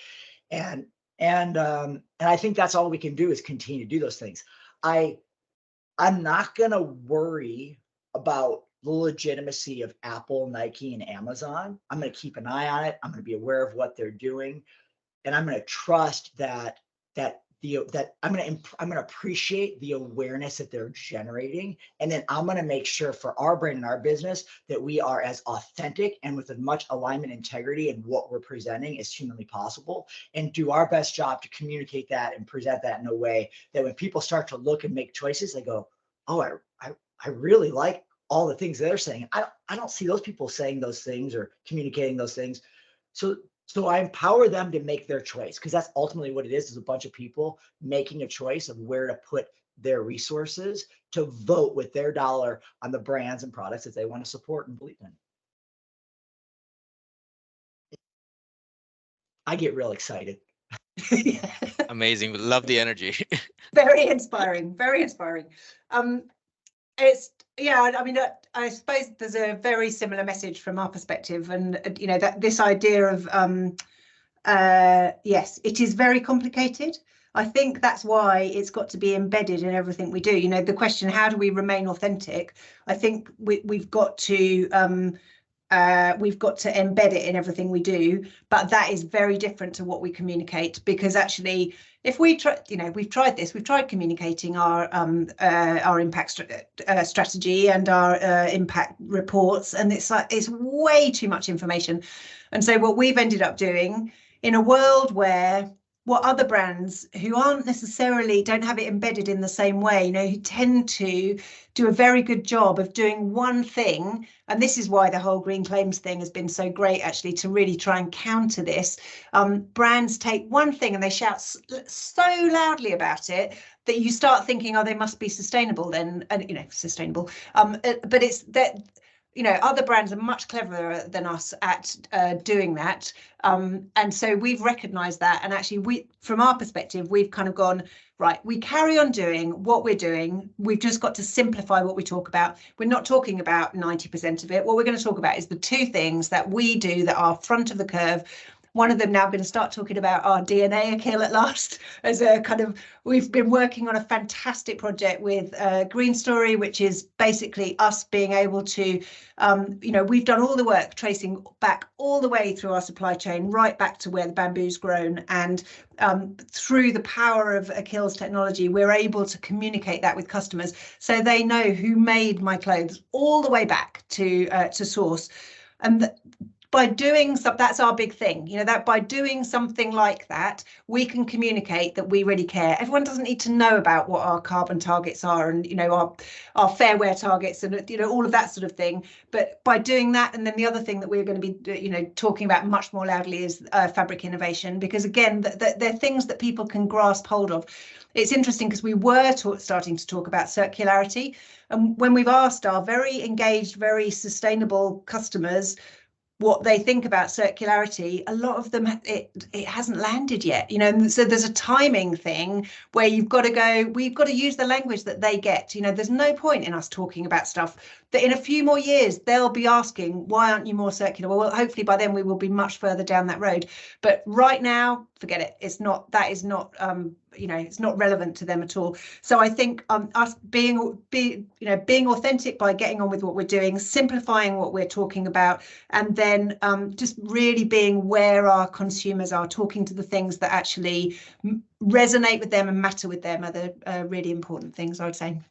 And I think that's all we can do is continue to do those things. I'm not going to worry about the legitimacy of Apple, Nike, and Amazon. I'm going to keep an eye on it. I'm going to be aware of what they're doing, and I'm going to trust that I'm going to appreciate the awareness that they're generating. And then I'm going to make sure for our brand and our business that we are as authentic and with as much alignment and integrity in what we're presenting as humanly possible, and do our best job to communicate that and present that in a way that when people start to look and make choices, they go, oh, I really like all the things they're saying. I don't see those people saying those things or communicating those things. So I empower them to make their choice, because that's ultimately what it is a bunch of people making a choice of where to put their resources to vote with their dollar on the brands and products that they want to support and believe in. I get real excited. Amazing. We love the energy. Very inspiring, very inspiring. It's, yeah, I mean, I suppose there's a very similar message from our perspective, and you know, that this idea of yes, it is very complicated. I think that's why it's got to be embedded in everything we do. You know, the question, how do we remain authentic? I think we've got to embed it in everything we do, but that is very different to what we communicate, because actually, if we try, you know, we've tried communicating our impact strategy and our impact reports, and it's like, it's way too much information. And so what we've ended up doing in a world where what other brands who aren't necessarily, don't have it embedded in the same way, you know, who tend to do a very good job of doing one thing. And this is why the whole green claims thing has been so great, actually, to really try and counter this. Brands take one thing and they shout so loudly about it that you start thinking, oh, they must be sustainable then, and, you know, sustainable. But it's that, you know, other brands are much cleverer than us at doing that. And so we've recognized that. And actually, from our perspective, we've kind of gone, right, we carry on doing what we're doing. We've just got to simplify what we talk about. We're not talking about 90% of it. What we're going to talk about is the two things that we do that are front of the curve. One of them now going to start talking about our DNA, Akil, at last, as a kind of, we've been working on a fantastic project with Green Story, which is basically us being able to, you know, we've done all the work tracing back all the way through our supply chain, right back to where the bamboo's grown. And through the power of Akil's technology, we're able to communicate that with customers so they know who made my clothes all the way back to source. And by doing so, that's our big thing, you know, that by doing something like that, we can communicate that we really care. Everyone doesn't need to know about what our carbon targets are and, you know, our fair wear targets and, you know, all of that sort of thing. But by doing that, and then the other thing that we're going to be, you know, talking about much more loudly is fabric innovation, because again, they're things that people can grasp hold of. It's interesting because we were starting to talk about circularity, and when we've asked our very engaged, very sustainable customers, what they think about circularity, a lot of them, it hasn't landed yet, you know. And so there's a timing thing where you've got to go, we've got to use the language that they get. You know, there's no point in us talking about stuff that in a few more years they'll be asking, why aren't you more circular? Well, hopefully by then we will be much further down that road. But right now, forget it. It's not, that is not, you know, it's not relevant to them at all. So I think us being authentic by getting on with what we're doing, simplifying what we're talking about, and then just really being where our consumers are, talking to the things that actually resonate with them and matter with them are the really important things, I would say.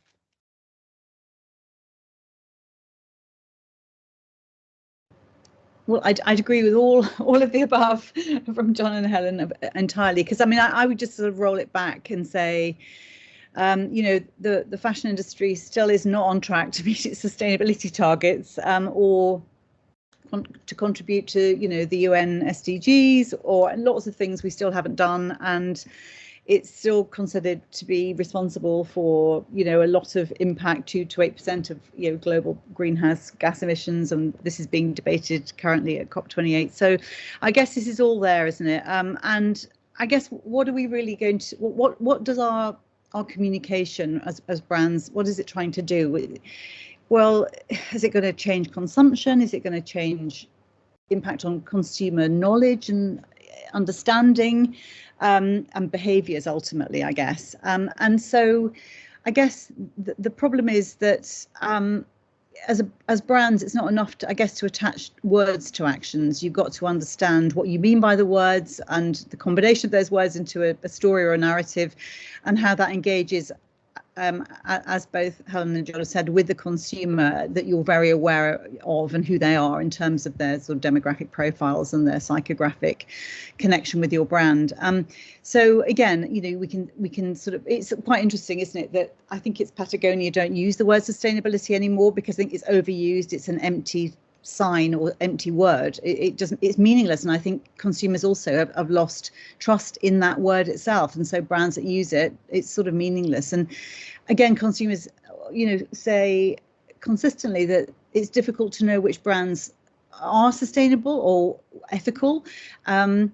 Well, I'd agree with all of the above from John and Helen entirely, because I mean, I would just sort of roll it back and say, you know, the fashion industry still is not on track to meet its sustainability targets, or to contribute to, you know, the UN SDGs, or lots of things we still haven't done, and it's still considered to be responsible for, you know, a lot of impact, 2 to 8% of, you know, global greenhouse gas emissions, and this is being debated currently at COP28. So I guess this is all there, isn't it? And I guess what are we really going to, what does our communication as brands, what is it trying to do? Well, is it going to change consumption? Is it going to change impact on consumer knowledge and understanding, and behaviours ultimately, I guess. And so I guess the problem is that as brands, it's not enough to, I guess, to attach words to actions. You've got to understand what you mean by the words and the combination of those words into a story or a narrative, and how that engages, as both Helen and John have said, with the consumer that you're very aware of and who they are in terms of their sort of demographic profiles and their psychographic connection with your brand. So again, you know, we can sort of, it's quite interesting, isn't it, that I think it's Patagonia don't use the word sustainability anymore because I think it's overused. It's an empty sign or empty word. It doesn't, it's meaningless, and I think consumers also have lost trust in that word itself, and so brands that use it, it's sort of meaningless. And again, consumers, you know, say consistently that it's difficult to know which brands are sustainable or ethical, and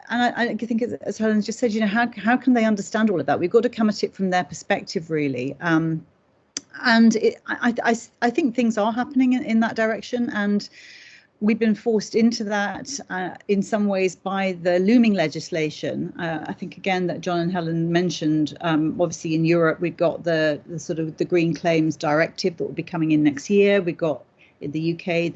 I think, as Helen just said, you know, how can they understand all of that? We've got to come at it from their perspective, really. And I think things are happening in that direction, and we've been forced into that in some ways by the looming legislation. I think, again, that John and Helen mentioned, obviously in Europe, we've got the sort of the Green Claims Directive that will be coming in next year. We've got in the UK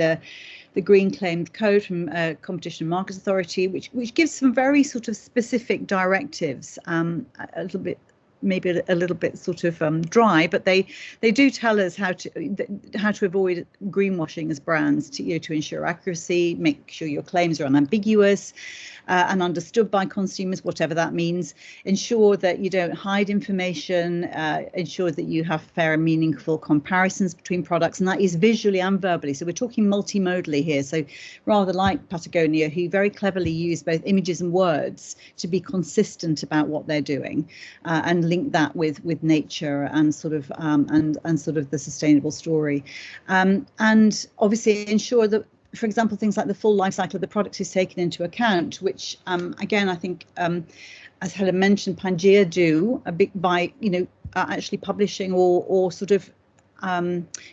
the Green Claims Code from Competition and Markets Authority, which gives some very sort of specific directives, a little bit, maybe a little bit sort of dry, but they do tell us how to avoid greenwashing as brands, to, you know, to ensure accuracy, make sure your claims are unambiguous and understood by consumers, whatever that means. Ensure that you don't hide information, ensure that you have fair and meaningful comparisons between products, and that is visually and verbally. So we're talking multimodally here. So rather like Patagonia, who very cleverly use both images and words to be consistent about what they're doing, and link that with nature and sort of and sort of the sustainable story, and obviously ensure that, for example, things like the full life cycle of the product is taken into account, which again, I think, as Helen mentioned, Pangea do a big by, you know, actually publishing or sort of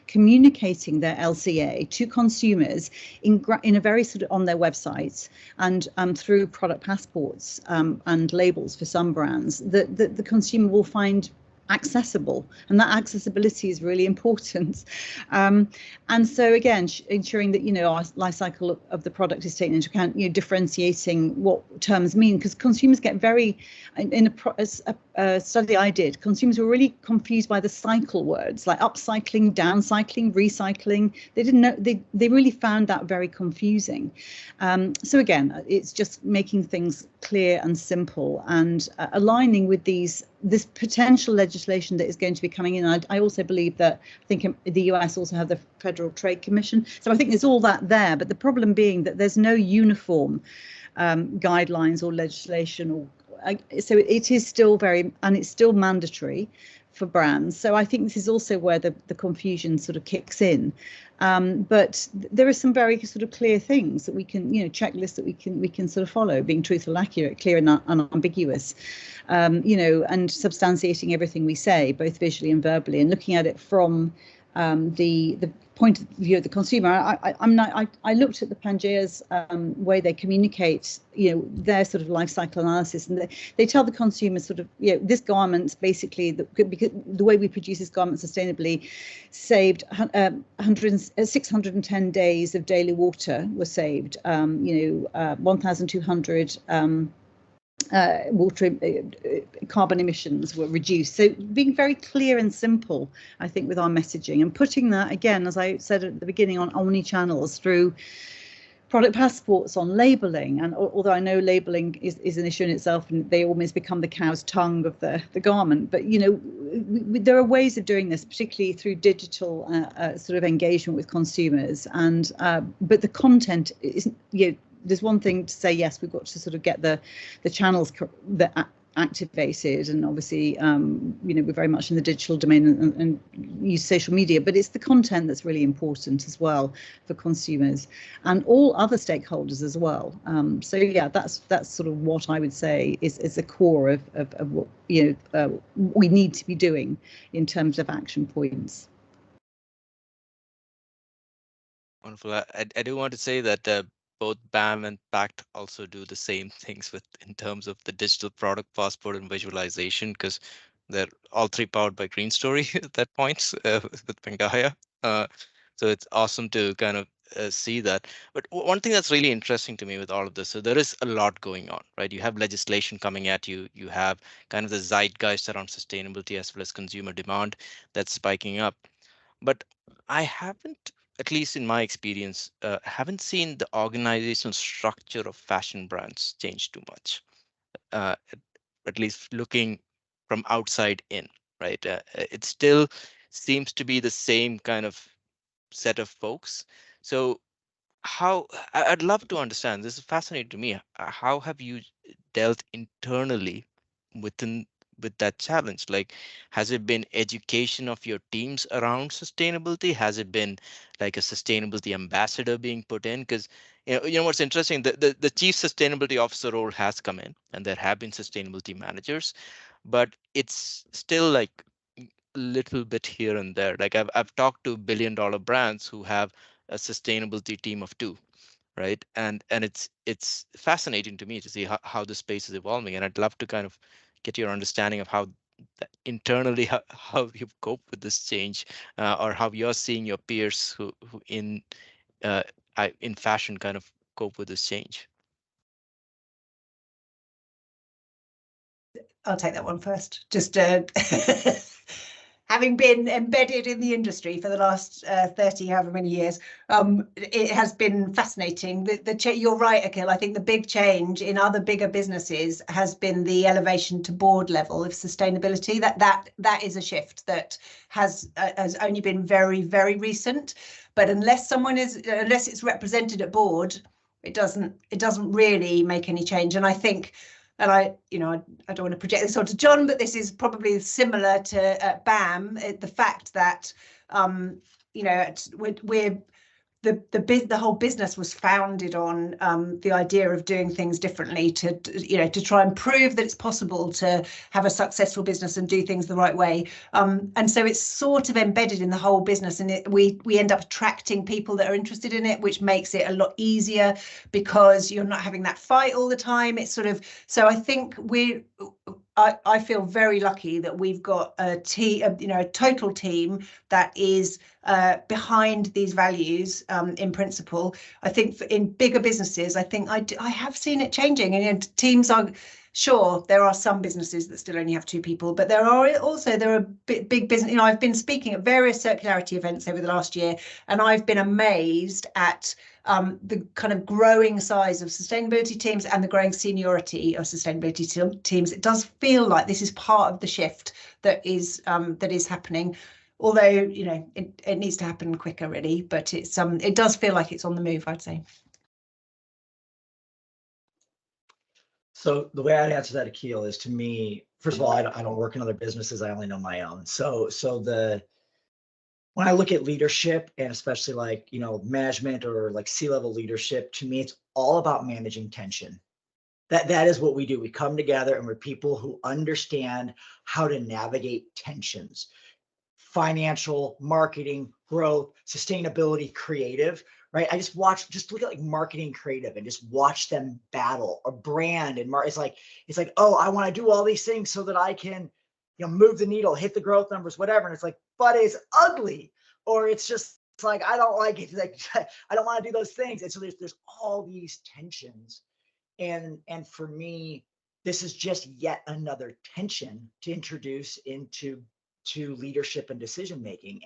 communicating their LCA to consumers in a very sort of on their websites and through product passports and labels for some brands that the consumer will find accessible, and that accessibility is really important. And so again, ensuring that, you know, our life cycle of the product is taken into account, you know, differentiating what terms mean, because consumers get very, in a study I did, consumers were really confused by the cycle words like upcycling, downcycling, recycling. They didn't know, they really found that very confusing. So again, it's just making things clear and simple, and aligning with this potential legislation that is going to be coming in. I also believe that, I think the US also have the Federal Trade Commission. So I think there's all that there, but the problem being that there's no uniform guidelines or legislation, or so it is still and it's still mandatory for brands. So I think this is also where the confusion sort of kicks in. But there are some very sort of clear things that we can, checklists that we can sort of follow, being truthful, accurate, clear and unambiguous, and substantiating everything we say, both visually and verbally, and looking at it from the point of view of the consumer. I looked at the Pangea's way they communicate, their sort of life cycle analysis, and they tell the consumer sort of, this garment basically, because the way we produce this garment sustainably saved 610 days of daily water were saved, 1,200 water carbon emissions were reduced. So being very clear and simple, I think, with our messaging, and putting that, again, as I said at the beginning, on omni-channels through product passports, on labeling. And although I know labeling is an issue in itself, and they almost become the cow's tongue of the garment, but there are ways of doing this, particularly through digital sort of engagement with consumers. And but the content is, there's one thing to say, yes, we've got to sort of get the channels that activated, and obviously, we're very much in the digital domain and use social media, but it's the content that's really important as well for consumers and all other stakeholders as well. So yeah, that's sort of what I would say is the core of what we need to be doing in terms of action points. Wonderful. I do want to say that both BAM and PACT also do the same things in terms of the digital product passport and visualization, because they're all three powered by Green Story at that point with Pangea. So it's awesome to kind of see that. But one thing that's really interesting to me with all of this, so there is a lot going on, right? You have legislation coming at you. You have kind of the zeitgeist around sustainability as well as consumer demand that's spiking up. But I haven't, at least in my experience, haven't seen the organizational structure of fashion brands change too much, at least looking from outside in, right? It still seems to be the same kind of set of folks. So I'd love to understand, this is fascinating to me. How have you dealt internally with that challenge? Like, has it been education of your teams around sustainability? Has it been like a sustainability ambassador being put in? Because what's interesting, the chief sustainability officer role has come in, and there have been sustainability managers, but it's still like a little bit here and there. Like I've talked to billion-dollar brands who have a sustainability team of two, right? And it's fascinating to me to see how the space is evolving, and I'd love to kind of get your understanding of how internally how you've coped with this change, or how you're seeing your peers who in fashion kind of cope with this change. I'll take that one first. Just having been embedded in the industry for the last 30, however many years, it has been fascinating. You're right, Akhil. I think the big change in other bigger businesses has been the elevation to board level of sustainability. That is a shift that has only been very, very recent. But unless it's represented at board, it doesn't really make any change. And I think, and I don't want to project this onto John, but this is probably similar to BAM. The fact that we're the whole business was founded on the idea of doing things differently to try and prove that it's possible to have a successful business and do things the right way. And so it's sort of embedded in the whole business, and we end up attracting people that are interested in it, which makes it a lot easier because you're not having that fight all the time. It's sort of, so I think I feel very lucky that we've got a total team that is behind these values in principle. I think in bigger businesses, I think I have seen it changing, and teams are, sure, there are some businesses that still only have 2 people, but there are big business. I've been speaking at various circularity events over the last year, and I've been amazed at the kind of growing size of sustainability teams and the growing seniority of sustainability teams. It does feel like this is part of the shift that is happening, although it needs to happen quicker, really. But it does feel like it's on the move, I'd say. So the way I'd answer that, Akhil, is, to me, first of all, I don't work in other businesses. I only know my own. So when I look at leadership, and especially like, management or like C-level leadership, to me, it's all about managing tension. That is what we do. We come together and we're people who understand how to navigate tensions, financial, marketing, growth, sustainability, creative, right? Just look at like marketing, creative, and just watch them battle a brand. And it's like, oh, I want to do all these things so that I can, move the needle, hit the growth numbers, whatever. And it's like, but it's ugly, or it's just like, I don't like it. Like, I don't want to do those things. And so there's all these tensions. And for me, this is just yet another tension to introduce into leadership and decision making.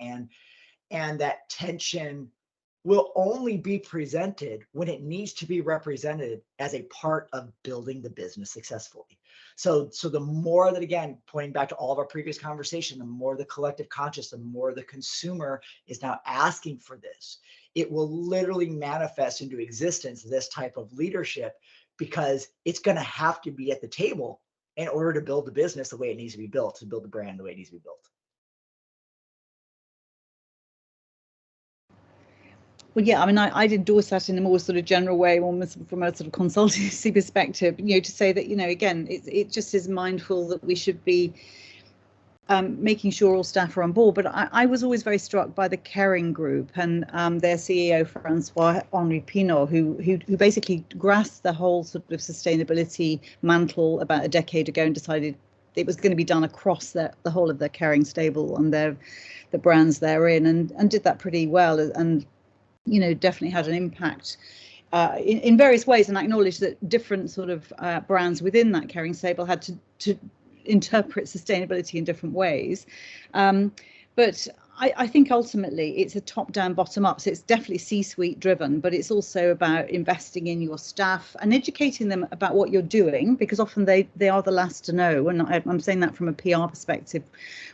And that tension will only be presented when it needs to be represented as a part of building the business successfully. So the more that, again, pointing back to all of our previous conversation, the more the collective conscious, the more the consumer is now asking for this, it will literally manifest into existence this type of leadership, because it's going to have to be at the table in order to build the business the way it needs to be built, to build the brand the way it needs to be built. Well, yeah, I mean, I'd endorse that in a more sort of general way, almost from a sort of consultancy perspective, to say that, again, it just is mindful that we should be making sure all staff are on board. But I was always very struck by the Kering Group and their CEO, Francois-Henri Pinault, who basically grasped the whole sort of sustainability mantle about a decade ago and decided it was going to be done across the whole of the Kering stable and the brands therein, and did that pretty well, and definitely had an impact in various ways, and acknowledged that different sort of brands within that Kering stable had to interpret sustainability in different ways. But I think ultimately it's a top-down, bottom-up. So it's definitely C-suite driven, but it's also about investing in your staff and educating them about what you're doing, because often they are the last to know. And I'm saying that from a PR perspective,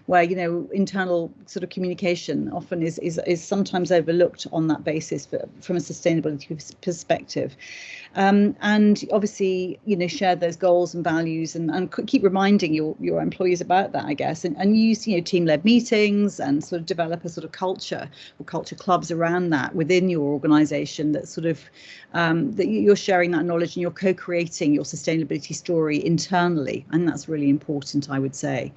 where internal sort of communication often is sometimes overlooked on that basis from a sustainability perspective. And obviously, share those goals and values, and keep reminding your employees about that, I guess, and use team-led meetings and sort of develop a sort of culture or culture clubs around that within your organization, that sort of that you're sharing that knowledge and you're co-creating your sustainability story internally. And that's really important, I would say,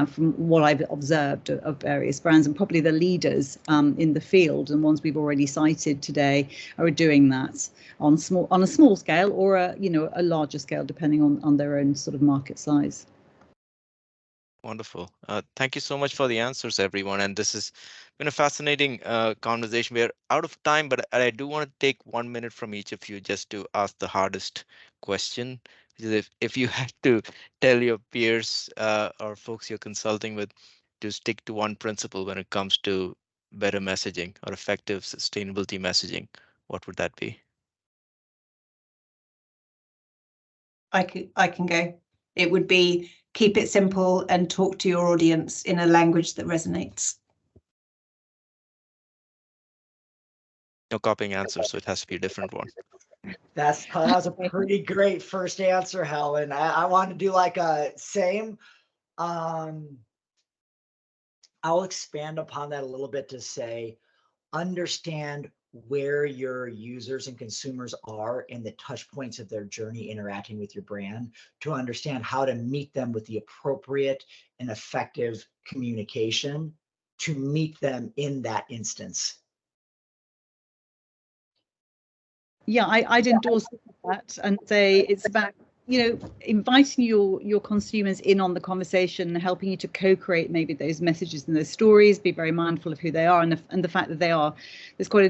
from what I've observed of various brands, and probably the leaders in the field, and ones we've already cited today, are doing that on a small scale or a larger scale, depending on their own sort of market size. Wonderful. Thank you so much for the answers, everyone. And this has been a fascinating conversation. We're out of time, but I do want to take 1 minute from each of you just to ask the hardest question. If you had to tell your peers or folks you're consulting with to stick to one principle when it comes to better messaging or effective sustainability messaging, what would that be? I can go. It would be keep it simple and talk to your audience in a language that resonates. No copying answer, so it has to be a different one. That was a pretty great first answer, Helen. I want to do like a same. I'll expand upon that a little bit to say, understand where your users and consumers are in the touch points of their journey interacting with your brand, to understand how to meet them with the appropriate and effective communication to meet them in that instance. Yeah, I'd endorse that and say it's about inviting your consumers in on the conversation, helping you to co-create maybe those messages and those stories. Be very mindful of who they are, and the fact that there's quite a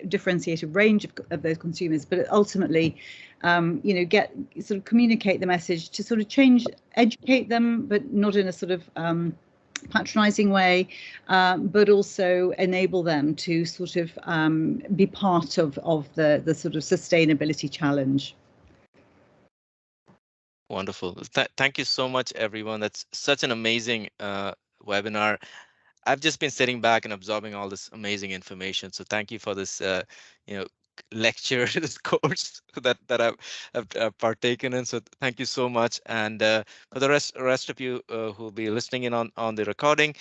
differentiated range of those consumers, but ultimately get sort of communicate the message to sort of educate them, but not in a sort of patronizing way, but also enable them to sort of be part of the sort of sustainability challenge. Wonderful. Thank you so much, everyone. That's such an amazing webinar. I've just been sitting back and absorbing all this amazing information. So thank you for this, lecture, this course that I've partaken in. So thank you so much. And for the rest of you who will be listening in on the recording,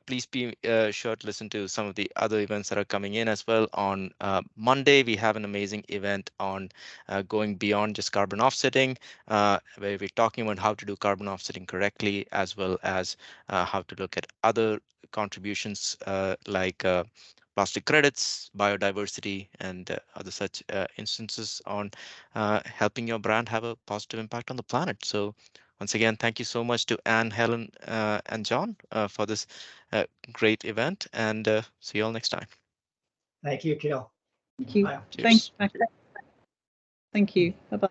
please be sure to listen to some of the other events that are coming in as well. On Monday, we have an amazing event on going beyond just carbon offsetting, where we're talking about how to do carbon offsetting correctly, as well as how to look at other contributions like plastic credits, biodiversity, and other such instances on helping your brand have a positive impact on the planet. So once again, thank you so much to Anne, Helen, and John for this great event, and see you all next time. Thank you, Kale. Thank you. Bye. Cheers. Thank you. Bye-bye.